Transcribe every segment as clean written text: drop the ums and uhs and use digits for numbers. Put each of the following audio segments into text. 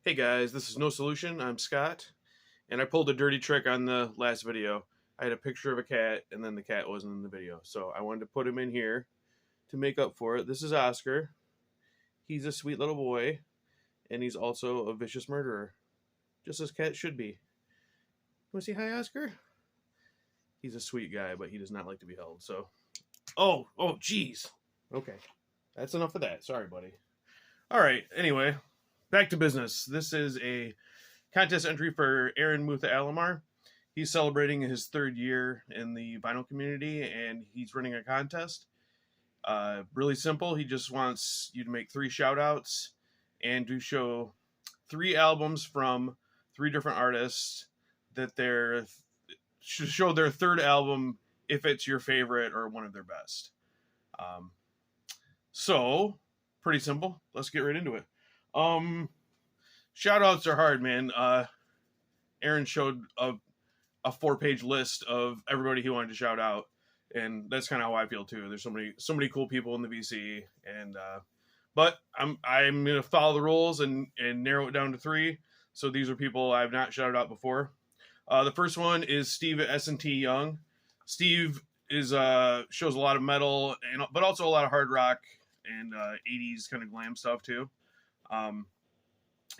Hey guys, this is No Solution. I'm Scott, and I pulled a dirty trick on the last video. I had a picture of a cat, and then the cat wasn't in the video, so I wanted to put him in here to make up for it. This is Oscar. He's a sweet little boy, and he's also a vicious murderer, just as cats should be. Want to say hi, Oscar? He's a sweet guy, but he does not like to be held. So, jeez. Okay, that's enough of that. Sorry, buddy. All right. Anyway. Back to business. This is a contest entry for Mutha Alamare. He's celebrating his 3rd year in the vinyl community, and he's running a contest. Really simple. He just wants you to make 3 shout-outs and to show 3 albums from 3 different artists that should show their 3rd album if it's your favorite or one of their best. So, pretty simple. Let's get right into it. Shout outs are hard, man. Aaron showed a 4-page list of everybody he wanted to shout out, and that's kind of how I feel too. There's so many cool people in the VC, and but I'm gonna follow the rules and narrow it down to 3. So these are people I've not shouted out before. The first one is Steve at S&T Young. Steve is shows a lot of metal but also a lot of hard rock and 80s kind of glam stuff too.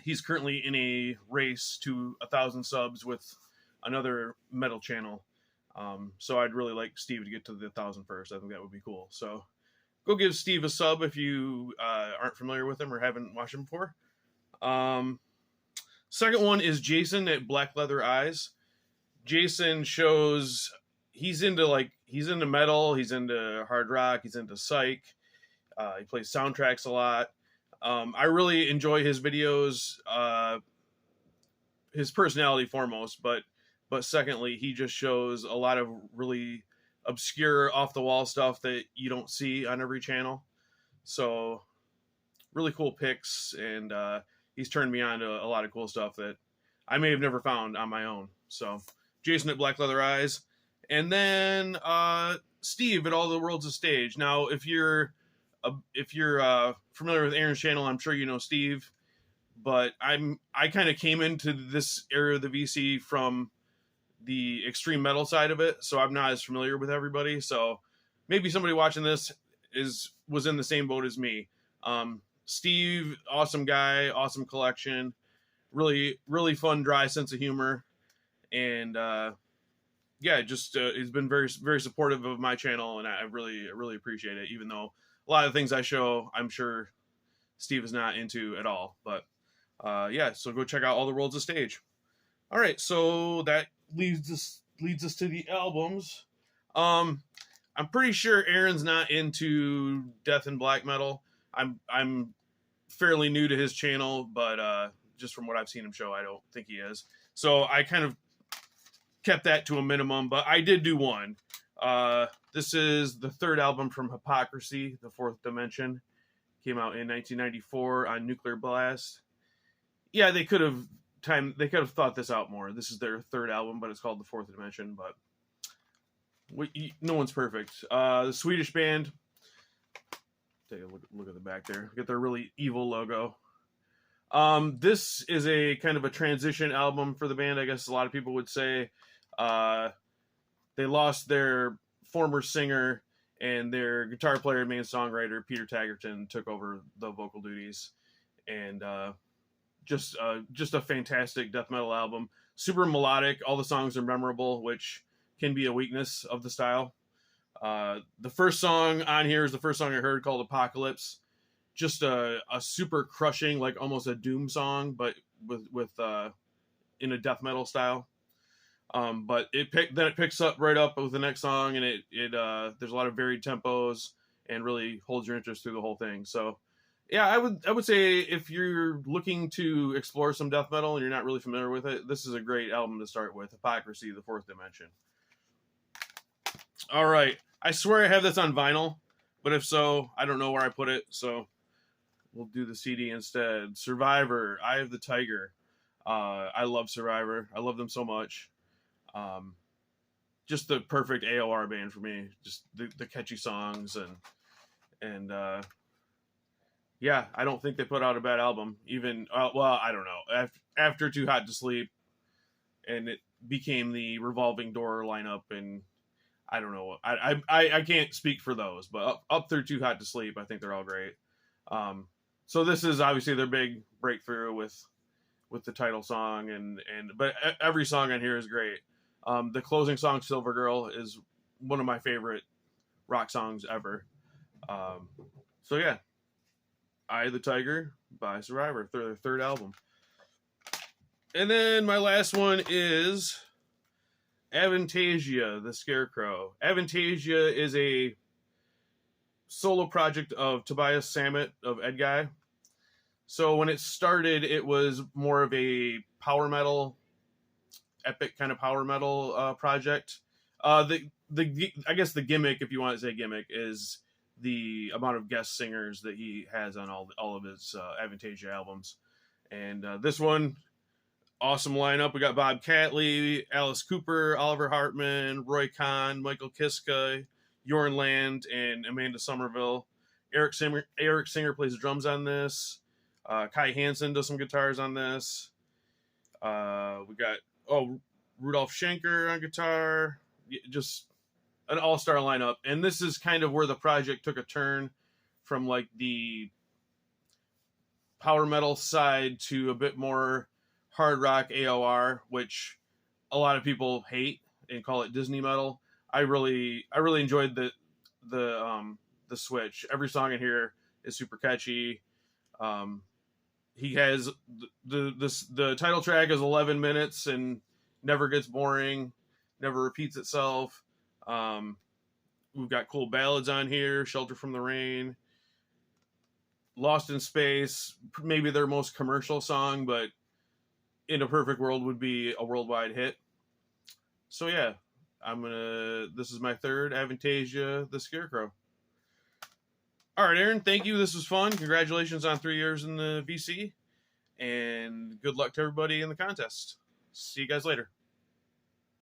He's currently in a race to 1,000 subs with another metal channel. So I'd really like Steve to get to the 1,000 first. I think that would be cool. So go give Steve a sub if you aren't familiar with him or haven't watched him before. Second one is Jason at Black Leather Eyes. Jason shows he's into metal, he's into hard rock, he's into psych. He plays soundtracks a lot. I really enjoy his videos, his personality foremost, but secondly, he just shows a lot of really obscure off-the-wall stuff that you don't see on every channel. So really cool picks, and he's turned me on to a lot of cool stuff that I may have never found on my own. So Jason at Black Leather Eyes. And then Steve at All the World's a Stage. Now, if you're familiar with Aaron's channel, I'm sure you know Steve, but I kind of came into this area of the VC from the extreme metal side of it, so I'm not as familiar with everybody. So maybe somebody watching this was in the same boat as me. Steve, awesome guy, awesome collection, really really fun, dry sense of humor, and he's been very very supportive of my channel, and I really appreciate it, even though a lot of things I show, I'm sure Steve is not into at all. But so go check out All the World's a Stage. All right, so that leads us to the albums. I'm pretty sure Aaron's not into death and black metal. I'm fairly new to his channel, but just from what I've seen him show, I don't think he is. So I kind of kept that to a minimum, but I did do one. This is the 3rd album from Hypocrisy, The Fourth Dimension. Came out in 1994 on Nuclear Blast. Yeah, they could have thought this out more. This is their 3rd album, but it's called The Fourth Dimension. But no one's perfect. The Swedish band. Take a look at the back there. Get their really evil logo. This is a kind of a transition album for the band, I guess a lot of people would say. They lost their former singer, and their guitar player and main songwriter, Peter Taggerton, took over the vocal duties. And just a fantastic death metal album. Super melodic. All the songs are memorable, which can be a weakness of the style. The first song on here is the first song I heard, called Apocalypse. Just a super crushing, like almost a doom song, but with in a death metal style. But it picks up right up with the next song, and it there's a lot of varied tempos and really holds your interest through the whole thing. So yeah, I would say if you're looking to explore some death metal and you're not really familiar with it, this is a great album to start with. Hypocrisy, The Fourth Dimension. All right, I swear I have this on vinyl, but if so, I don't know where I put it, so we'll do the CD instead. Survivor, Eye of the Tiger. I love Survivor. I love them so much. Just the perfect AOR band for me. Just the catchy songs and Yeah, I don't think they put out a bad album. Even well, I don't know. After Too Hot to Sleep, and it became the Revolving Door lineup, and I don't know. I can't speak for those, but up through Too Hot to Sleep, I think they're all great. So this is obviously their big breakthrough with the title song, but every song on here is great. The closing song, Silver Girl, is one of my favorite rock songs ever. So yeah, Eye of the Tiger by Survivor, their third album. And then my last one is Avantasia, the Scarecrow. Avantasia is a solo project of Tobias Sammet of Edguy. So when it started, it was more of a power metal, epic kind of power metal project. I guess the gimmick, if you want to say gimmick, is the amount of guest singers that he has on all of his Avantasia albums. And this one, awesome lineup. We got Bob Catley, Alice Cooper, Oliver Hartman, Roy Khan, Michael Kiske, Jorn Land, and Amanda Somerville. Eric Singer plays drums on this. Kai Hansen does some guitars on this. We got Rudolf Schenker on guitar. Just an all-star lineup. And this is kind of where the project took a turn from like the power metal side to a bit more hard rock AOR, which a lot of people hate and call it Disney metal. I really enjoyed the switch. Every song in here is super catchy. He has the title track is 11 minutes and never gets boring, never repeats itself. We've got cool ballads on here: Shelter from the Rain, Lost in Space, maybe their most commercial song, but in a perfect world would be a worldwide hit. So yeah, this is my third Avantasia, the Scarecrow. All right, Aaron, thank you. This was fun. Congratulations on 3 years in the VC, and good luck to everybody in the contest. See you guys later.